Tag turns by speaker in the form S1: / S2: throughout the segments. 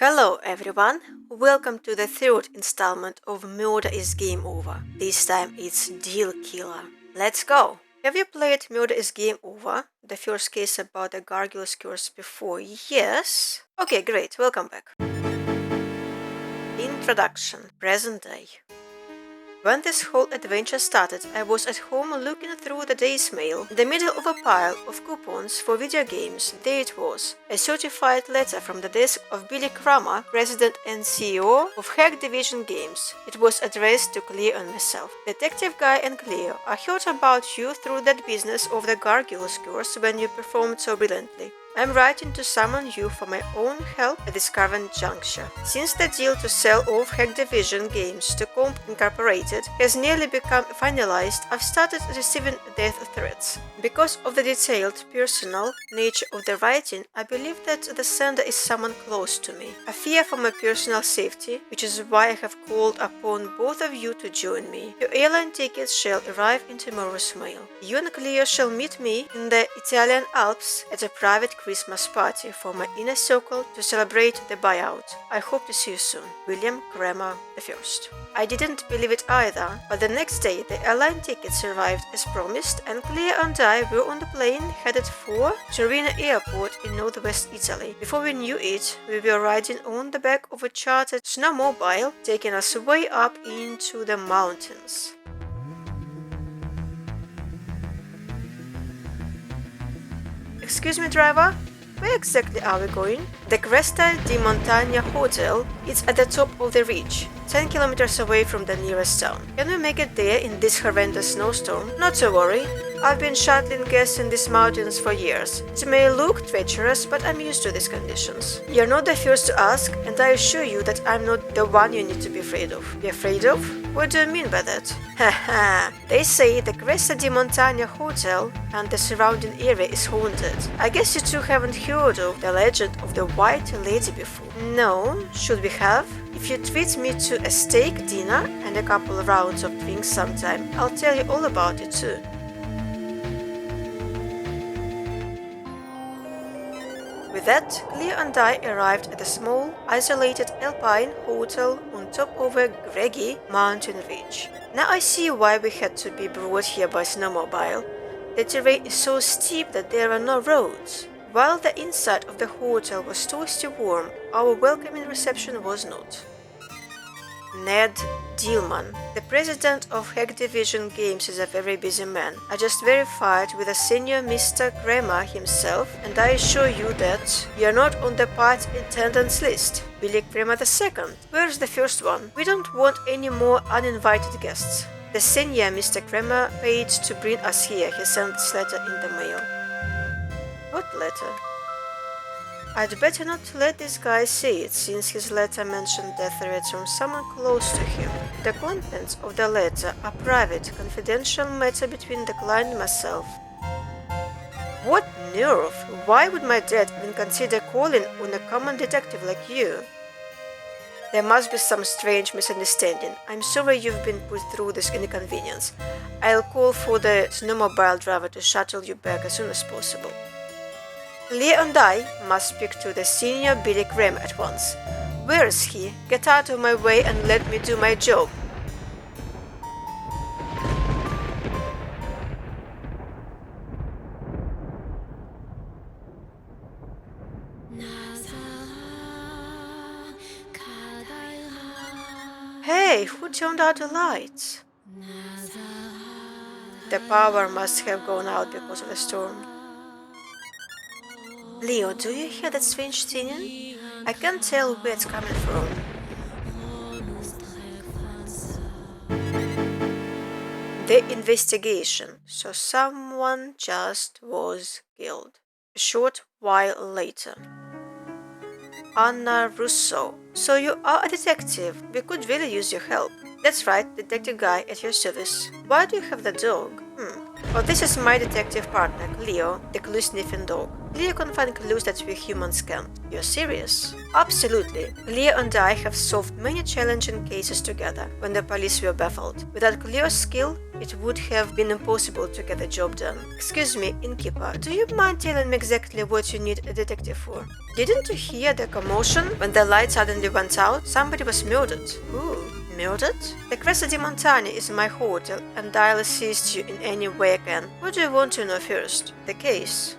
S1: Hello everyone, welcome to the third installment of Murder is Game Over. This time it's Deal Killer. Let's go! Have you played Murder is Game Over, the first case about the Gargoyle's curse before? Yes? Okay, great, welcome back. Introduction, present day. When this whole adventure started, I was at home looking through the day's mail. In the middle of a pile of coupons for video games, there it was, a certified letter from the desk of Billy Kramer, President and CEO of Hack Division Games. It was addressed to Cleo and myself. Detective Guy and Cleo, I heard about you through that business of the Gargoyle's curse when you performed so brilliantly. I'm writing to summon you for my own help at this current juncture. Since the deal to sell off Hack Division Games to Comp Incorporated has nearly become finalized, I've started receiving death threats. Because of the detailed, personal nature of the writing, I believe that the sender is someone close to me. I fear for my personal safety, which is why I have called upon both of you to join me. Your airline tickets shall arrive in tomorrow's mail. You and Cleo shall meet me in the Italian Alps at a private Christmas party for my inner circle to celebrate the buyout. I hope to see you soon. William Kramer I. I didn't believe it either, but the next day the airline tickets arrived as promised, and Cleo and I were on the plane headed for Torino Airport in northwest Italy. Before we knew it, we were riding on the back of a chartered snowmobile, taking us way up into the mountains. Excuse me, driver? Where exactly are we going? The Cresta di Montagna Hotel is at the top of the ridge, 10 kilometers away from the nearest town. Can we make it there in this horrendous snowstorm? Not to worry. I've been shuttling guests in these mountains for years. It may look treacherous, but I'm used to these conditions. You're not the first to ask, and I assure you that I'm not the one you need to be afraid of. Be afraid of? What do you mean by that? Haha, they say the Cresta di Montagna Hotel and the surrounding area is haunted. I guess you two haven't heard of the legend of the White Lady before. No, should we have? If you treat me to a steak dinner and a couple of rounds of drinks sometime, I'll tell you all about it too. With that, Cleo and I arrived at a small, isolated alpine hotel on top of a craggy mountain ridge. Now I see why we had to be brought here by snowmobile. The terrain is so steep that there are no roads. While the inside of the hotel was toasty warm, our welcoming reception was not. Ned Dillman, the president of Hack Division Games, is a very busy man. I just verified with a senior Mr. Kramer himself, and I assure you that you're not on the party attendance list. Billy Kramer II. Where's the first one? We don't want any more uninvited guests. The senior Mr. Kramer paid to bring us here. He sent this letter in the mail. What letter? I'd better not let this guy see it, since his letter mentioned death threats from someone close to him. The contents of the letter are private, confidential matter between the client and myself. What nerve! Why would my dad even consider calling on a common detective like you? There must be some strange misunderstanding. I'm sorry you've been put through this inconvenience. I'll call for the snowmobile driver to shuttle you back as soon as possible. Cleo and I must speak to the senior Billy Kramer at once. Where is he? Get out of my way and let me do my job. Hey, who turned out the lights? The power must have gone out because of the storm. Leo, do you hear that strange singing? I can't tell where it's coming from. The investigation. So someone just was killed. A short while later. Anna Russo. So you are a detective. We could really use your help. That's right, Detective Guy at your service. Why do you have the dog? Oh, this is my detective partner, Cleo, the clue-sniffing dog. Cleo can find clues that we humans can't. You're serious? Absolutely. Cleo and I have solved many challenging cases together when the police were baffled. Without Cleo's skill, it would have been impossible to get the job done. Excuse me, innkeeper, do you mind telling me exactly what you need a detective for? Didn't you hear the commotion when the light suddenly went out? Somebody was murdered. Who? Murdered? The Cresta di Montagna is my hotel and I'll assist you in any way I can. What do you want to know first? The case.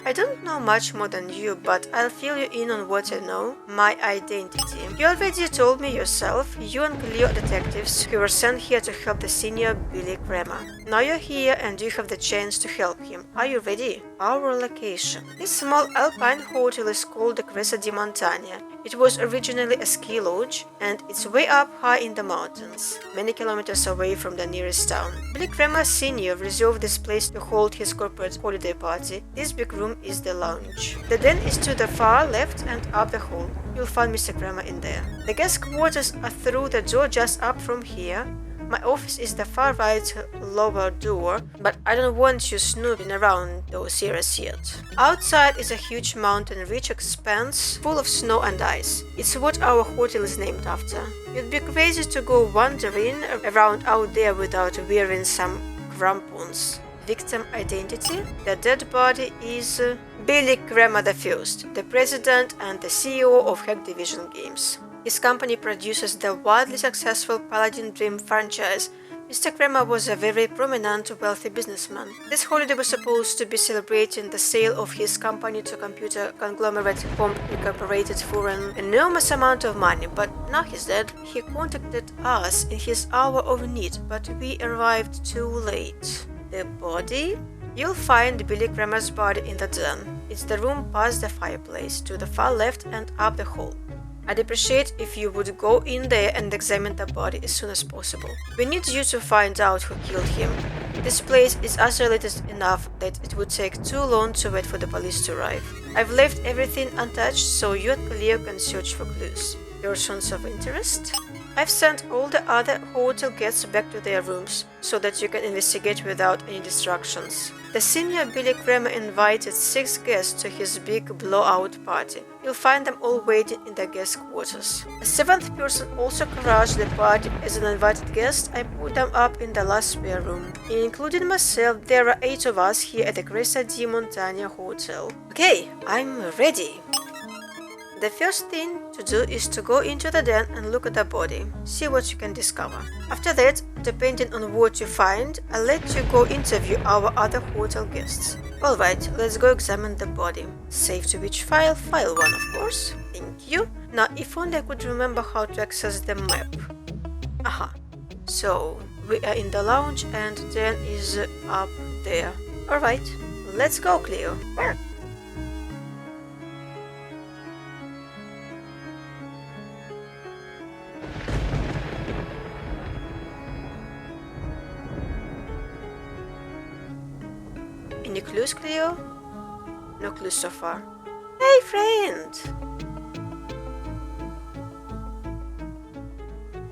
S1: I don't know much more than you, but I'll fill you in on what I know. My identity. You already told me yourself. You and Cleo are detectives who were sent here to help the senior Billy Kramer. Now you're here and you have the chance to help him. Are you ready? Our location. This small alpine hotel is called the Cresta di Montagna. It was originally a ski lodge, and it's way up high in the mountains, many kilometers away from the nearest town. Billy Kramer Sr. reserved this place to hold his corporate holiday party. This big room is the lounge. The den is to the far left and up the hall. You'll find Mr. Kramer in there. The guest quarters are through the door just up from here. My office is the far right lower door, but I don't want you snooping around those areas yet. Outside is a huge mountain-rich expanse full of snow and ice. It's what our hotel is named after. You'd be crazy to go wandering around out there without wearing some crampons. Victim identity? The dead body is Billy Kramer I, the president and the CEO of Hack Division Games. His company produces the wildly successful Paladin Dream franchise. Mr. Kramer was a very prominent, wealthy businessman. This holiday was supposed to be celebrating the sale of his company to computer conglomerate Pomp Incorporated for an enormous amount of money, but now he's dead. He contacted us in his hour of need, but we arrived too late. The body? You'll find Billy Kramer's body in the den. It's the room past the fireplace, to the far left and up the hall. I'd appreciate if you would go in there and examine the body as soon as possible. We need you to find out who killed him. This place is isolated enough that it would take too long to wait for the police to arrive. I've left everything untouched so you and Cleo can search for clues. Persons of interest? I've sent all the other hotel guests back to their rooms so that you can investigate without any distractions. The senior Billy Kramer invited 6 guests to his big blowout party. You'll find them all waiting in the guest quarters. A 7th person also crashed the party as an invited guest. I put them up in the last spare room. Including myself, there are 8 of us here at the Cresta di Montagna Hotel. Okay, I'm ready. The first thing to do is to go into the den and look at the body, see what you can discover. After that, depending on what you find, I'll let you go interview our other hotel guests. Alright, let's go examine the body. Save to which file? File 1, of course. Thank you. Now, if only I could remember how to access the map. Aha. So, we are in the lounge and den is up there. Alright, let's go, Cleo. Any clues, Cleo? No clues so far. Hey, friend!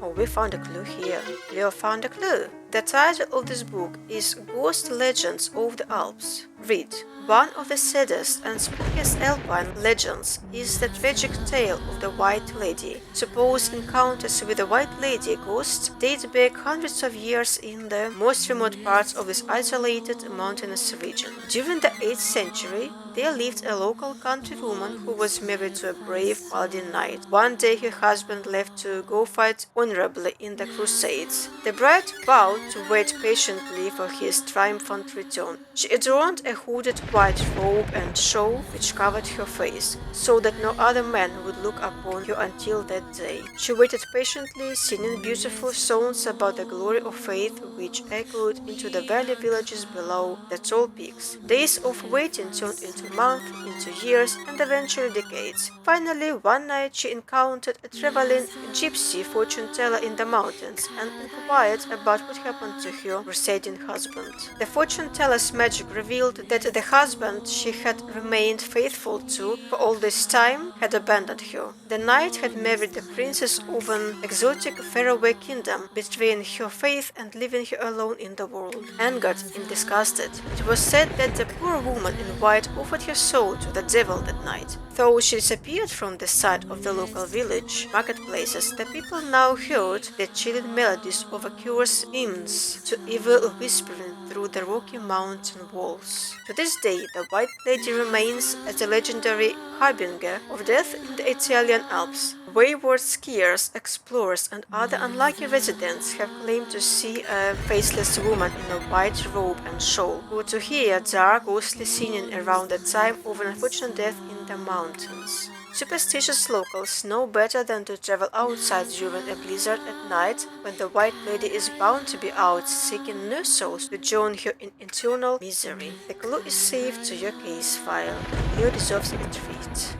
S1: Oh, we found a clue here. Cleo found a clue. The title of this book is Ghost Legends of the Alps. Read. One of the saddest and spookiest alpine legends is the tragic tale of the White Lady. Supposed encounters with the White Lady ghost date back hundreds of years in the most remote parts of this isolated mountainous region. During the 8th century, there lived a local country woman who was married to a brave paladin knight. One day her husband left to go fight honorably in the Crusades. The bride vowed to wait patiently for his triumphant return. She adorned a hooded white robe and shawl which covered her face, so that no other man would look upon her until that day. She waited patiently, singing beautiful songs about the glory of faith which echoed into the valley villages below the tall peaks. Days of waiting turned into into months, into years, and eventually decades. Finally, one night she encountered a traveling gypsy fortune teller in the mountains and inquired about what happened to her receding husband. The fortune teller's magic revealed that the husband she had remained faithful to for all this time had abandoned her. The knight had married the princess of an exotic faraway kingdom, betraying her faith and leaving her alone in the world. Angered and disgusted, it was said that the poor woman in white offered her soul to the devil that night. Though she disappeared from the site of the local village marketplaces, the people now heard the chilling melodies of accurate hymns to evil whispering through the rocky mountain walls. To this day, the White Lady remains as a legendary harbinger of death in the Italian Alps. Wayward skiers, explorers, and other unlucky residents have claimed to see a faceless woman in a white robe and shawl, or to hear dark, ghostly singing around the time of an unfortunate death in the mountains. Superstitious locals know better than to travel outside during a blizzard at night when the White Lady is bound to be out seeking new souls to join her in eternal misery. The clue is saved to your case file. Cleo deserves a treat.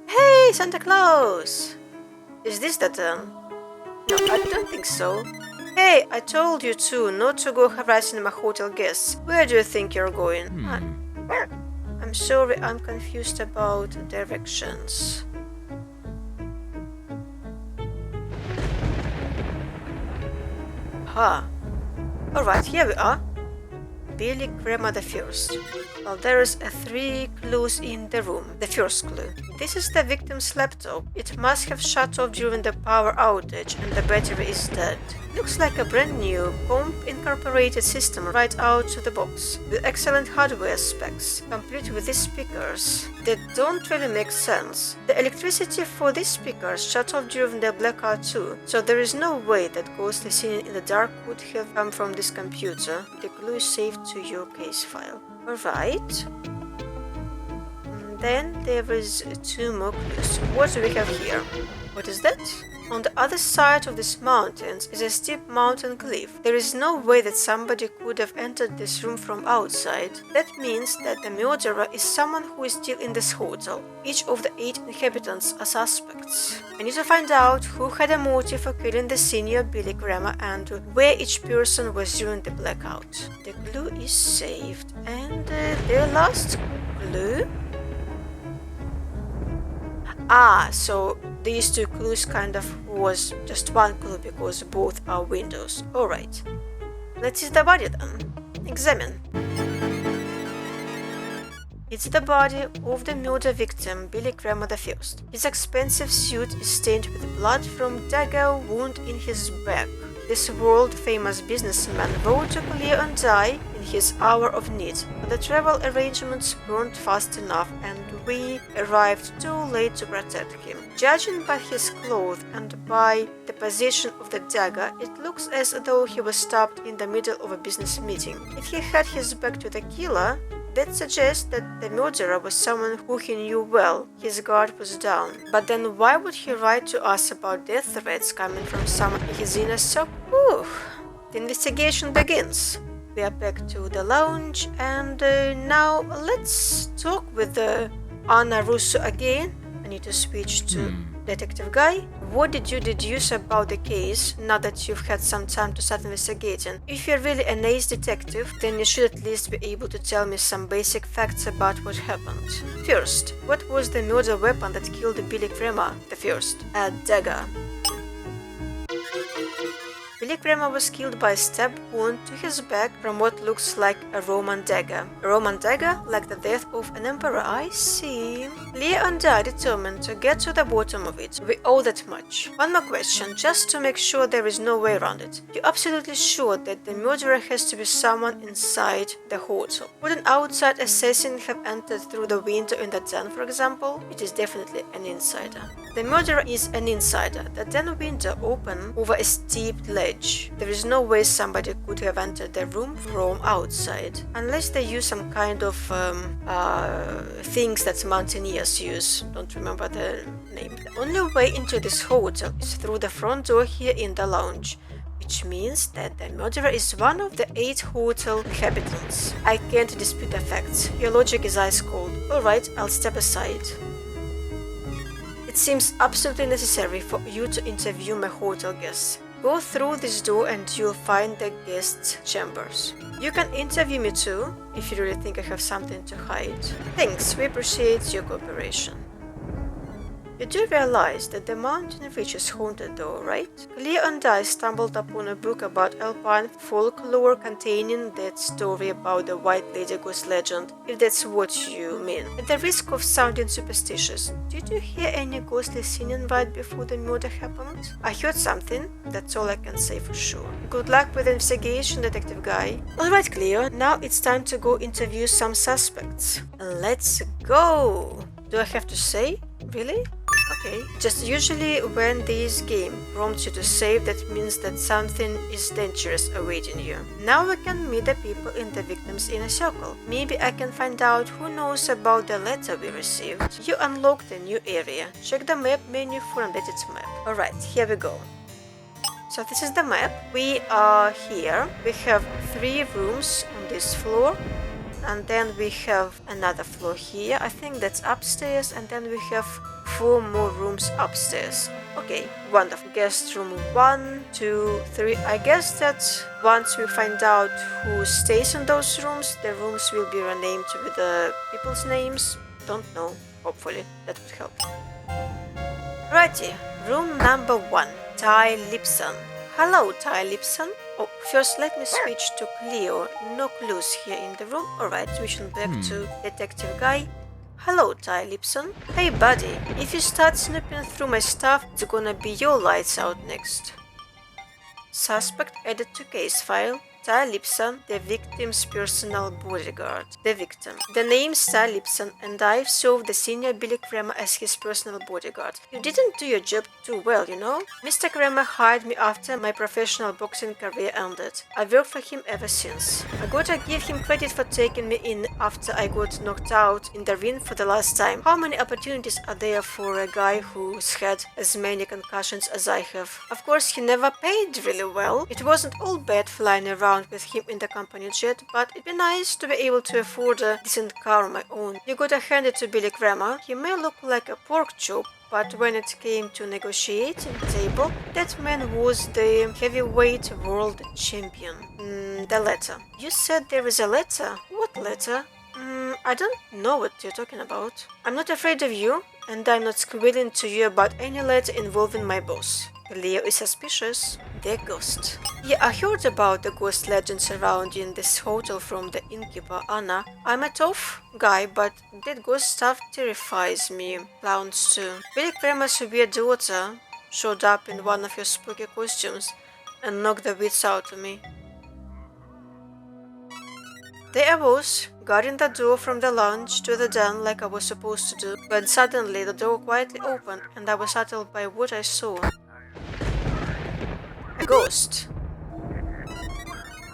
S1: Hey, Santa Claus! Is this the turn? No, I don't think so. Hey, I told you too not to go harassing my hotel guests. Where do you think you're going? I'm sorry, I'm confused about directions. Alright, here we are. Billy Grandmother first. Well, there is 3 clues in the room. The first clue. This is the victim's laptop. It must have shut off during the power outage and the battery is dead. Looks like a brand new, incorporated system right out of the box, with excellent hardware specs, complete with these speakers that don't really make sense. The electricity for these speakers shut off during the blackout too, so there is no way that ghostly singing in the dark could have come from this computer. The clue is saved to your case file. Alright. Then there is 2 more clues. What do we have here? What is that? On the other side of these mountains is a steep mountain cliff. There is no way that somebody could have entered this room from outside. That means that the murderer is someone who is still in this hotel. Each of the 8 inhabitants are suspects. I need to find out who had a motive for killing the senior Billy Grandma and where each person was during the blackout. The clue is saved. And the last clue? So these 2 clues kind of was just 1 clue because both are windows. Alright. Let's see the body then. Examine. It's the body of the murder victim, Billy Grandma I. His expensive suit is stained with blood from dagger wound in his back. This world-famous businessman wrote to Cleo and Di in his hour of need, but the travel arrangements weren't fast enough and we arrived too late to protect him. Judging by his clothes and by the position of the dagger, it looks as though he was stabbed in the middle of a business meeting. If he had his back to the killer, that suggests that the murderer was someone who he knew well. His guard was down. But then why would he write to us about death threats coming from someone in his inner circle? The investigation begins. We are back to the lounge and now let's talk with Anna Russo again. I need to switch to detective guy. What did you deduce about the case now that you've had some time to start investigating? If you're really an ace detective, then you should at least be able to tell me some basic facts about what happened. First, what was the murder weapon that killed Billy Grandma the first? A dagger. Billy Grandma was killed by a stab wound to his back from what looks like a Roman dagger. A Roman dagger, like the death of an emperor, I see. Cleo and I are determined to get to the bottom of it. We owe that much. One more question, just to make sure there is no way around it. You're absolutely sure that the murderer has to be someone inside the hotel? Would an outside assassin have entered through the window in the den, for example? It is definitely an insider. The murderer is an insider. The den window open over a steep ledge. There is no way somebody could have entered the room from outside, unless they use some kind of things that mountaineers use. Don't remember the name. The only way into this hotel is through the front door here in the lounge. which means that the murderer is one of the 8 hotel inhabitants. I can't dispute the facts. Your logic is ice cold. Alright, I'll step aside. It seems absolutely necessary for you to interview my hotel guests. Go through this door and you'll find the guests' chambers. You can interview me too, if you really think I have something to hide. Thanks, we appreciate your cooperation. You do realize that the mountain ridge is haunted though, right? Cleo and I stumbled upon a book about alpine folklore containing that story about the White Lady Ghost legend, if that's what you mean. At the risk of sounding superstitious, did you hear any ghostly singing right before the murder happened? I heard something, that's all I can say for sure. Good luck with the investigation, detective guy. Alright Cleo, now it's time to go interview some suspects. Let's go! Do I have to say? Really? Okay, just usually when this game prompts you to save, that means that something is dangerous awaiting you. Now we can meet the people and the victims in a circle. Maybe I can find out who knows about the letter we received. You unlocked a new area. Check the map menu for an edit map. Alright, here we go. So this is the map. We are here. We have 3 rooms on this floor. And then we have another floor here. I think that's upstairs. And then we have 4 more rooms upstairs. Okay, wonderful. Guest room 1, 2, 3. I guess that once we find out who stays in those rooms, the rooms will be renamed with the people's names. Don't know. Hopefully, that would help. Righty, room number 1. Ty Lipson. Hello, Ty Lipson. Oh, first let me switch to Cleo. No clues here in the room. Alright, switching back to detective guy. Hello, Ty Lipson. Hey buddy, if you start snooping through my stuff, it's gonna be your lights out next. Suspect added to case file. Ty Lipson, the victim's personal bodyguard. The victim. The name's Ty Lipson and I've served the senior Billy Kramer as his personal bodyguard. You didn't do your job too well, you know? Mr. Kramer hired me after my professional boxing career ended. I've worked for him ever since. I gotta give him credit for taking me in after I got knocked out in the ring for the last time. How many opportunities are there for a guy who's had as many concussions as I have? Of course, he never paid really well. It wasn't all bad flying around with him in the company jet, but it'd be nice to be able to afford a decent car of my own. You gotta hand it to Billy Kramer. He may look like a pork chop, but when it came to negotiating the table, that man was the heavyweight world champion. The letter. You said there is a letter? What letter? I don't know what you're talking about. I'm not afraid of you, and I'm not squealing to you about any letter involving my boss. Cleo is suspicious. The ghost. Yeah, I heard about the ghost legend surrounding this hotel from the innkeeper, Anna. I'm a tough guy, but that ghost stuff terrifies me. Clowns too. Billy Kramer's weird daughter showed up in one of your spooky costumes and knocked the wits out of me. There I was, guarding the door from the lounge to the den like I was supposed to do, when suddenly the door quietly opened and I was startled by what I saw. A ghost.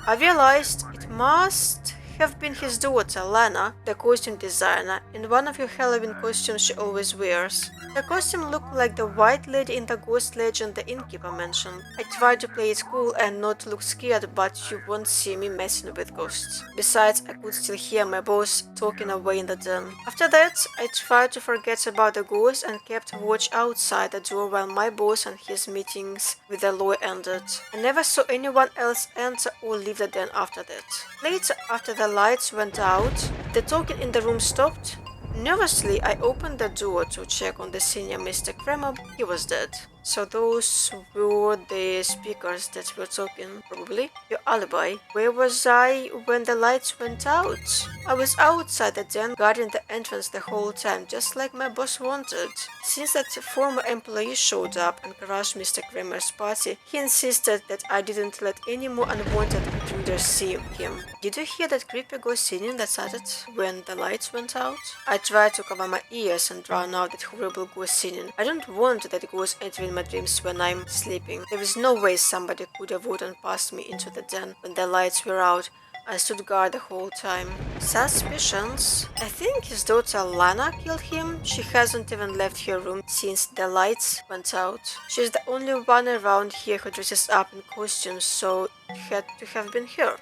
S1: I realized it must have been his daughter, Lana, the costume designer, in one of your Halloween costumes she always wears. The costume looked like the white lady in the ghost legend the innkeeper mentioned. I tried to play it cool and not look scared, but you won't see me messing with ghosts. Besides, I could still hear my boss talking away in the den. After that, I tried to forget about the ghost and kept watch outside the door while my boss and his meetings with the lawyer ended. I never saw anyone else enter or leave the den after that. Later, after the lights went out, the talking in the room stopped. Nervously, I opened the door to check on the senior Mr. Kramer. He was dead. So those were the speakers that were talking, probably. Your alibi. Where was I when the lights went out? I was outside the den, guarding the entrance the whole time, just like my boss wanted. Since that former employee showed up and crashed Mr. Kramer's party, he insisted that I didn't let any more unwanted intruders see him. Did you hear that creepy ghost singing that started when the lights went out? I tried to cover my ears and drown out that horrible ghost singing. I don't want that ghost entering my dreams when I'm sleeping. There is no way somebody could have walked past me into the den when the lights were out. I stood guard the whole time. Suspicions? I think his daughter Lana killed him. She hasn't even left her room since the lights went out. She's the only one around here who dresses up in costumes, so it had to have been her.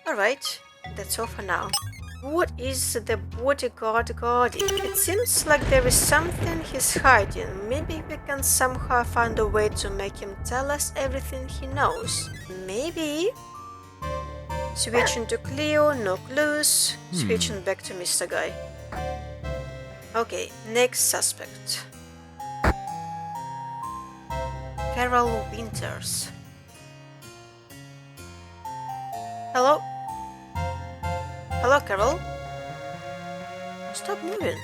S1: Alright, that's all for now. What is the bodyguard guarding? It seems like there is something he's hiding. Maybe we can somehow find a way to make him tell us everything he knows. Maybe. Switching to Cleo, no clues. Switching back to Mr. Guy. Okay, next suspect. Carol Winters. Hello? Hello, Carol? Stop moving.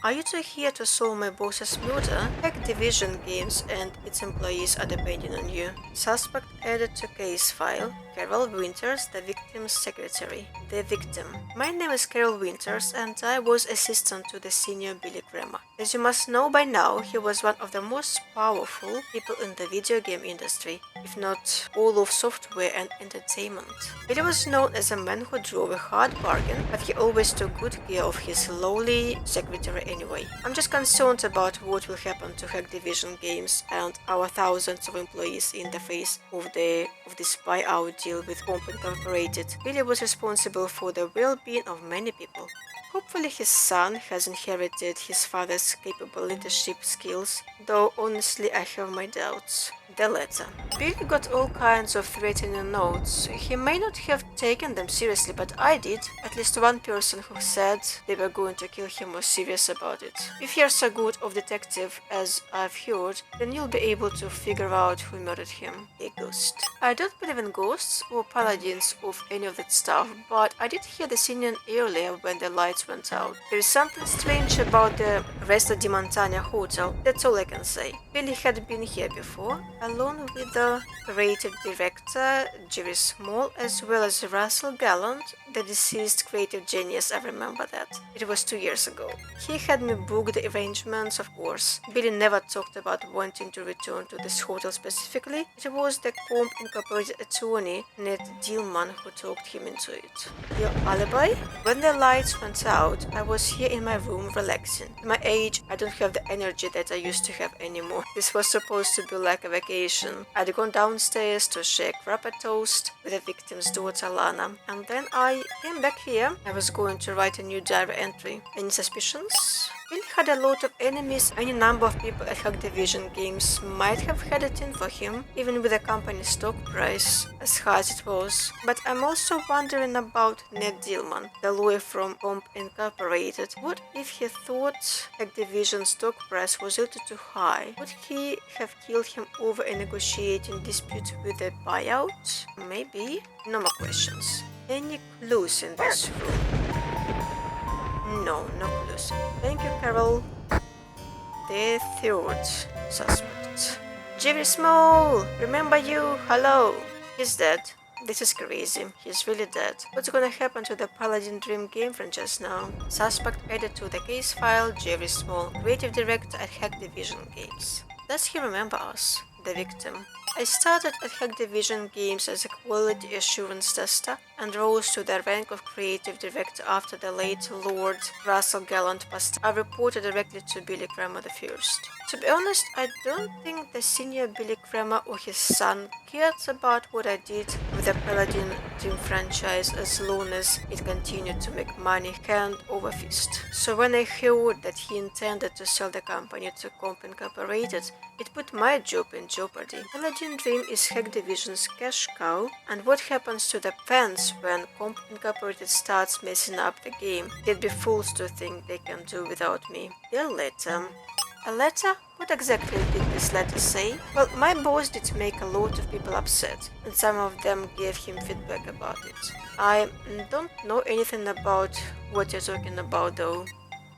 S1: Are you two here to solve my boss's murder? Activision Games and its employees are depending on you. Suspect added to case file. Carol Winters, the victim's secretary. The victim. My name is Carol Winters and I was assistant to the senior Billy Kramer. As you must know by now, he was one of the most powerful people in the video game industry, if not all of software and entertainment. Billy was known as a man who drove a hard bargain, but he always took good care of his lowly secretary anyway. I'm just concerned about what will happen to Activision Games and our thousands of employees in the face of this buyout deal with Comp Incorporated. Billy was responsible for the well-being of many people. Hopefully his son has inherited his father's capable leadership skills, though honestly I have my doubts. The letter. Billy got all kinds of threatening notes. He may not have taken them seriously, but I did. At least one person who said they were going to kill him was serious about it. If you're so good of detective as I've heard, then you'll be able to figure out who murdered him. A ghost. I don't believe in ghosts or paladins of any of that stuff, but I did hear the singing earlier when the lights went out. There is something strange about the Resto di Montagna hotel, that's all I can say. Billy had been here before, along with the creative director Jerry Small, as well as Russell Gallant, the deceased creative genius. I remember that. It was 2 years ago. He had me book the arrangements, of course. Billy never talked about wanting to return to this hotel specifically. It was the Comp Incorporated attorney, Ned Dillman, who talked him into it. Your alibi? When the lights went out, I was here in my room relaxing. At my age, I don't have the energy that I used to have anymore. This was supposed to be like a vacation. I'd gone downstairs to share crab toast with the victim's daughter Lana, and then I came back here. I was going to write a new diary entry. Any suspicions? Billy had a lot of enemies. Any number of people at Activision Games might have had it in for him, even with the company's stock price as high as it was. But I'm also wondering about Ned Dillman, the lawyer from Comp Incorporated. What if he thought Activision's stock price was a little too high? Would he have killed him over a negotiating dispute with a buyout? Maybe. No more questions. Any clues in this room? No clues. Thank you, Carol. The third suspect. Jerry Small! Remember you? Hello! He's dead. This is crazy. He's really dead. What's gonna happen to the Paladin Dream game franchise now? Suspect added to the case file, Jerry Small, creative director at Activision Games. Does he remember us? The victim. I started at Activision Games as a quality assurance tester and rose to the rank of creative director after the late Lord Russell Gallant passed. I reported directly to Billy Kramer I. To be honest, I don't think the senior Billy Kramer or his son cared about what I did with the Paladin Dream franchise as long as it continued to make money hand over fist. So when I heard that he intended to sell the company to Comp Incorporated, it put my job in jeopardy. Paladin Dream is Activision's cash cow, and what happens to the fans when Comp Incorporated starts messing up the game? They'd be fools to think they can do without me. A letter. A letter? What exactly did this letter say? Well, my boss did make a lot of people upset, and some of them gave him feedback about it. I don't know anything about what you're talking about though.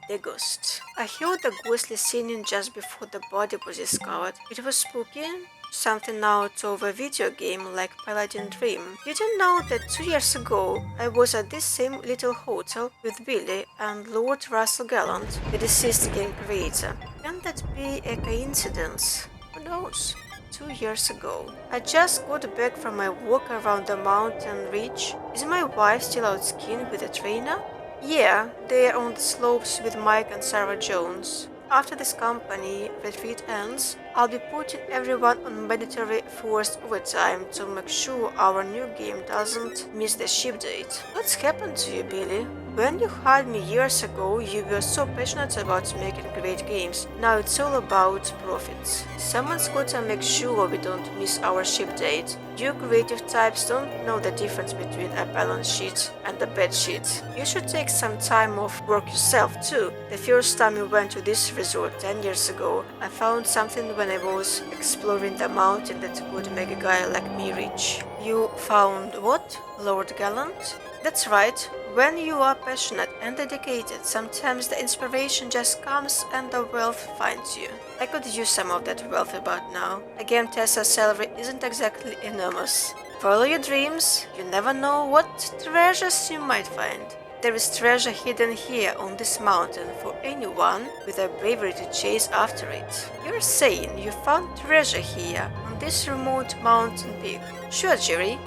S1: The ghost. I heard the ghostly singing just before the body was discovered. It was spooky. Something out of a video game like Paladin Dream. Did you know that 2 years ago I was at this same little hotel with Billy and Lord Russell Gallant, the deceased game creator? Can that be a coincidence? Who knows? 2 years ago. I just got back from my walk around the mountain ridge. Is my wife still out skiing with a trainer? Yeah, they're on the slopes with Mike and Sarah Jones. After this company retreat ends, I'll be putting everyone on mandatory forced overtime to make sure our new game doesn't miss the ship date. What's happened to you, Billy? When you hired me years ago, you were so passionate about making great games. Now it's all about profits. Someone's gotta make sure we don't miss our ship date. You creative types don't know the difference between a balance sheet and a bad sheet. You should take some time off work yourself too. The first time we went to this resort 10 years ago, I found something when I was exploring the mountain that could make a guy like me rich. You found what? Lord Gallant? That's right. When you are passionate and dedicated, sometimes the inspiration just comes and the wealth finds you. I could use some of that wealth about now. Again, Tessa's salary isn't exactly enormous. Follow your dreams. You never know what treasures you might find. There is treasure hidden here on this mountain for anyone with the bravery to chase after it. You're saying you found treasure here on this remote mountain peak. Sure, Jerry.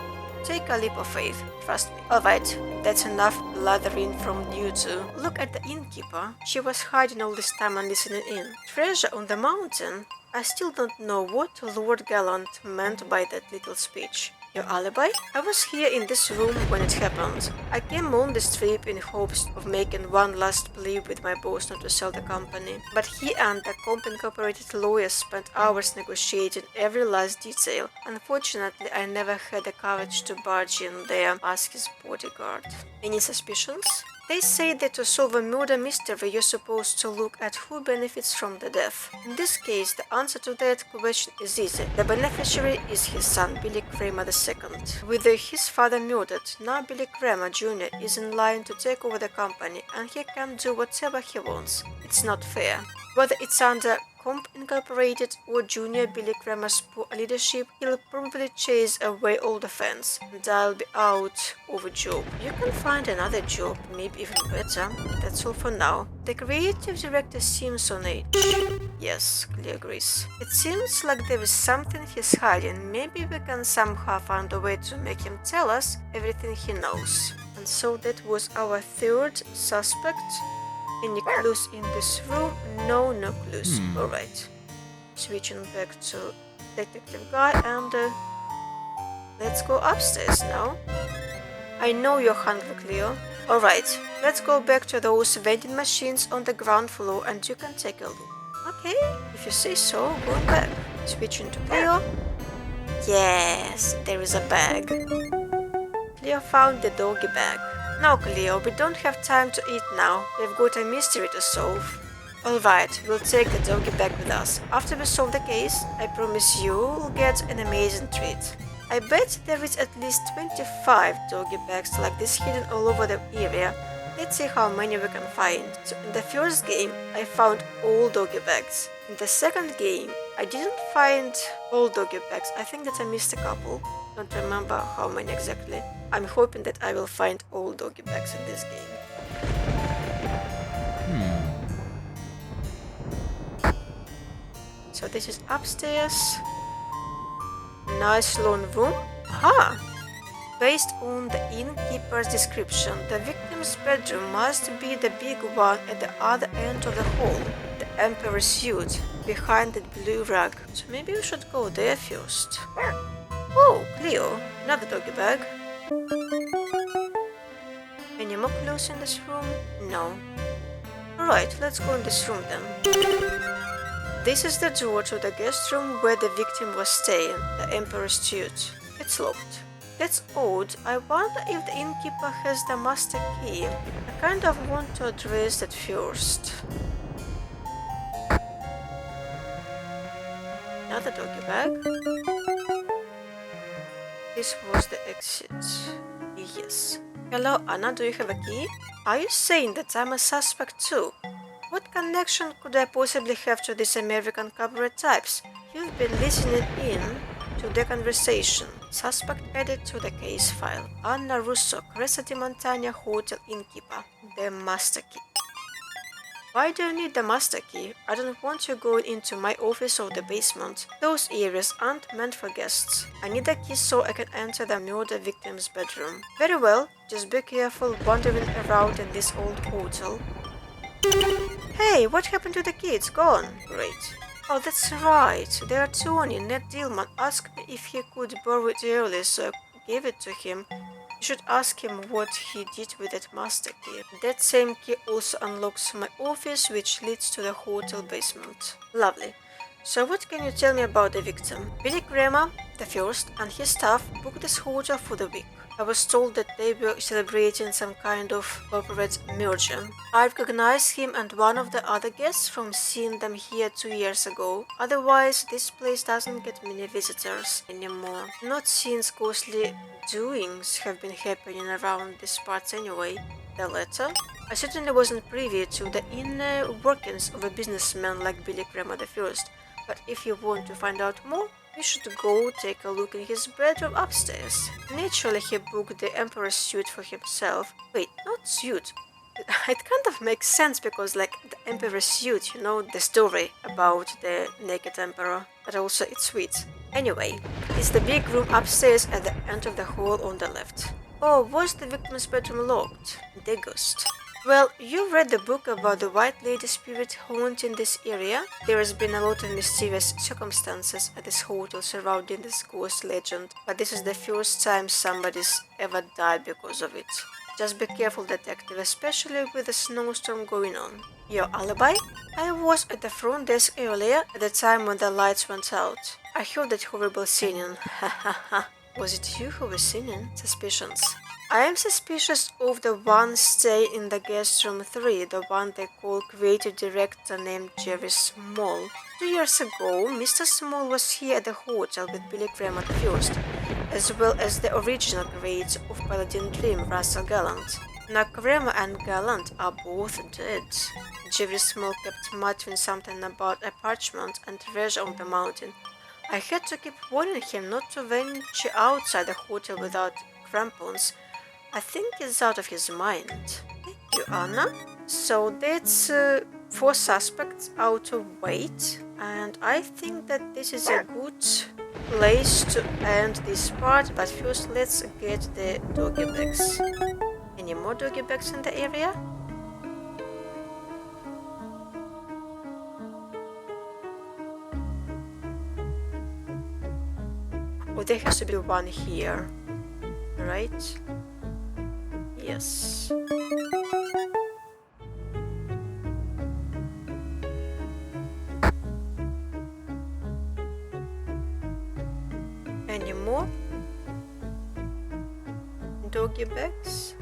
S1: Take a leap of faith. Trust me. Alright, that's enough blathering from you two. Look at the innkeeper. She was hiding all this time and listening in. Treasure on the mountain? I still don't know what Lord Gallant meant by that little speech. Your alibi? I was here in this room when it happened. I came on this trip in hopes of making one last plea with my boss not to sell the company. But he and the Comp Incorporated lawyers spent hours negotiating every last detail. Unfortunately, I never had the courage to barge in there as his bodyguard. Any suspicions? They say that to solve a murder mystery, you're supposed to look at who benefits from the death. In this case, the answer to that question is easy. The beneficiary is his son, Billy Kramer II. With his father murdered, now Billy Kramer Jr. is in line to take over the company, and he can do whatever he wants. It's not fair. Whether it's under Comp Incorporated or Junior Billy Kramer's poor leadership, he'll probably chase away all the fans, and I'll be out of a job. You can find another job, maybe even better. That's all for now. The creative director seems on edge. Yes, Cleo agrees. It seems like there is something he's hiding. Maybe we can somehow find a way to make him tell us everything he knows. And so that was our third suspect. Any clues in this room? No clues. Alright. Switching back to detective guy and let's go upstairs now. I know you're hungry, Cleo. Alright, let's go back to those vending machines on the ground floor and you can take a look. Okay, if you say so, going back. Switching to Cleo. Yes, there is a bag. Cleo found the doggy bag. No, Cleo, we don't have time to eat now. We've got a mystery to solve. Alright, we'll take the doggy bag with us. After we solve the case, I promise you'll get an amazing treat. I bet there is at least 25 doggy bags like this hidden all over the area. Let's see how many we can find. So in the first game, I found all doggy bags. In the second game, I didn't find all doggy bags. I think that I missed a couple. Don't remember how many exactly. I'm hoping that I will find all doggy bags in this game. So this is upstairs. Nice long room. Aha! Based on the innkeeper's description, the victim's bedroom must be the big one at the other end of the hall. The emperor's suite, behind that blue rug. So maybe we should go there first. Oh, Cleo, another doggy bag. Any more clues in this room? No. Alright, let's go in this room then. This is the door to the guest room where the victim was staying, the Emperor's suite. It's locked. That's odd. I wonder if the innkeeper has the master key. I kind of want to address that first. Another doggy bag. This was the exit. Yes. Hello, Anna, do you have a key? Are you saying that I'm a suspect too? What connection could I possibly have to these American cabaret types? You've been listening in to the conversation. Suspect added to the case file. Anna Russo, Cresa di Montagna Hotel innkeeper. The master key. Why do you need the master key? I don't want you going into my office or the basement. Those areas aren't meant for guests. I need a key so I can enter the murder victim's bedroom. Very well, just be careful wandering around in this old hotel. Hey, what happened to the key? It's gone. Great. Oh, that's right. Their attorney, Ned Dillman, asked me if he could borrow it early, so I gave it to him. You should ask him what he did with that master key. That same key also unlocks my office, which leads to the hotel basement. Lovely. So what can you tell me about the victim? Billy Graham, the first, and his staff booked this hotel for the week. I was told that they were celebrating some kind of corporate merger. I recognized him and one of the other guests from seeing them here 2 years ago. Otherwise, this place doesn't get many visitors anymore. Not since ghostly doings have been happening around these parts anyway. The letter? I certainly wasn't privy to the inner workings of a businessman like Billy Graham the First, but if you want to find out more, you should go take a look in his bedroom upstairs. Naturally, he booked the emperor's suite for himself. Wait, not suit. It kind of makes sense because, like, the emperor's suite, you know, the story about the naked emperor, but also it's sweet. Anyway, it's the big room upstairs at the end of the hall on the left. Oh, was the victim's bedroom locked? The ghost. Well, you read the book about the White Lady spirit haunting this area. There has been a lot of mysterious circumstances at this hotel surrounding this ghost legend, but this is the first time somebody's ever died because of it. Just be careful, detective, especially with the snowstorm going on. Your alibi? I was at the front desk earlier at the time when the lights went out. I heard that horrible singing. Ha ha ha. Was it you who was singing? Suspicions. I am suspicious of the one staying in the guest room 3, the one they call creative director named Jerry Small. 2 years ago, Mr. Small was here at the hotel with Billy Graham at first, as well as the original creator of Paladin Dream, Russell Gallant. Now Graham and Gallant are both dead. Jerry Small kept muttering something about a parchment and treasure on the mountain. I had to keep warning him not to venture outside the hotel without crampons. I think he's out of his mind. Thank you, Anna. So that's 4 suspects out of weight, and I think that this is a good place to end this part, but first let's get the doggy bags. Any more doggy bags in the area? Oh, there has to be one here, right? Yes. Any more doggy bags?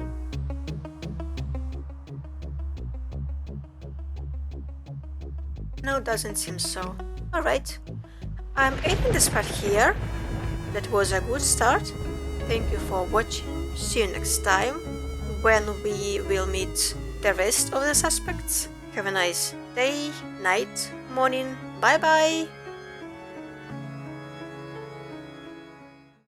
S1: No, doesn't seem so. Alright, I'm ending this part here. That was a good start. Thank you for watching. See you next time, when we will meet the rest of the suspects. Have a nice day, night, morning. Bye bye.